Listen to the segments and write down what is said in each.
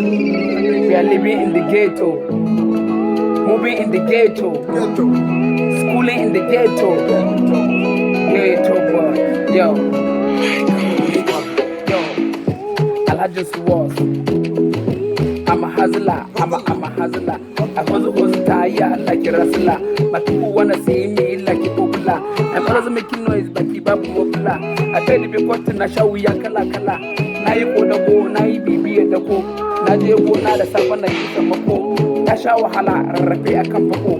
We are living in the ghetto, moving in the ghetto, schooling in the ghetto. Ghetto boy, yo, all I just was. I'm a hustler, I'm a hustler. I hustle tire like a wrestler. My people wanna see me like a popular. I'm always making noise, but keep up popular. I tell you because na show ya kala kala. Na yi ko da go, na yi bibiye da ko. Na je gona da safa na yi sama ko. Na sha wahala rarrafe akan fako.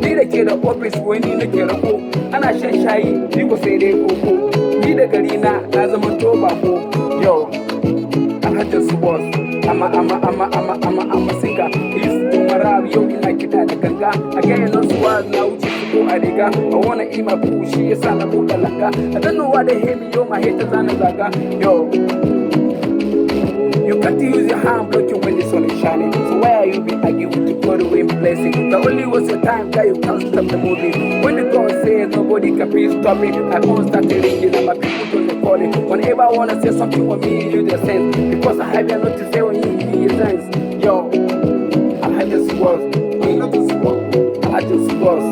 Ni da ke da office wani na ke rako. Ana shan shayi, ni ko sai dai koko. Ni da gari na zama to bako. Yo, I just was. I'm a singer. He's to my rap, yo, ina kiɗa da ganga. I get no swag, na wuce su ko a riga. I wanna eat my food, shi yasa na buɗe langa. I don't know why they hate me, yo, my haters zana zaga. Yo, you can't use your hand blocking when the sun is shining. So why are you be arguing with the God who ain't blessing? The only was your time that you can't stop the movie. When the God says nobody can please stop me, I won't start ringing and my people don't call it. Whenever I wanna say something with me, you just sense. Because I have your note to say when you hear your sense. Yo, I just was. I just was.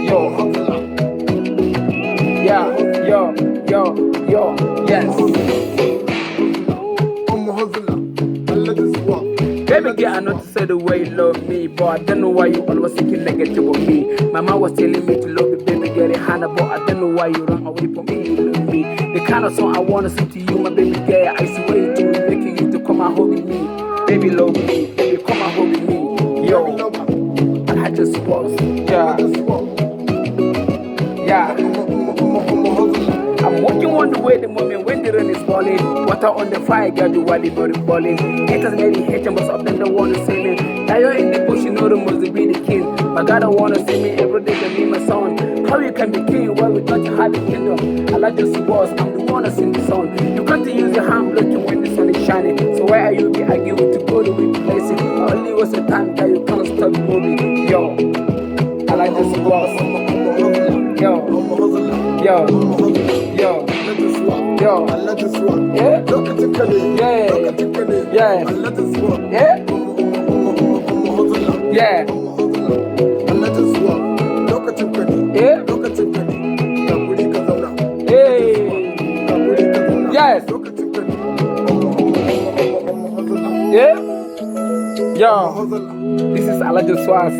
Yo. Yeah, yo, yes. Baby girl, I know to say the way you love me, but I don't know why you always thinking negative of me. Mama was telling me to love the baby girl in Hannah, but I don't know why you run away from me. You love me. The kind of song I wanna sing to you, my baby girl. I swear to making you to come and hold with me. Baby love me, baby come and hold with me. Yo, and I just was, yeah. I'm walking on the way the moment when the rain is falling. Water on the fire, girl, the wally body falling. Haters made it hate, but up them don't wanna see me. Now you're in the bush, you know the must be the king. My God, I wanna see me every day, can be my son. How you can be king while we don't have a kingdom? I like just was, I'm the one that's in the sun. You can't use your hand blocking when the sun is shining. So why are you be arguing to go to replace it? Only was the time that you can't stop moving. Yo, I like just was. Yo. Yo, I let this one. Yeah, look at the penny. Yeah, look at the penny. Yeah, I let this one. Yeah, yeah, I let this one. Look at the penny. Yeah, look at the penny. Hey, yes. Look at the penny. Yeah, yo, this is Aladdin Swaz.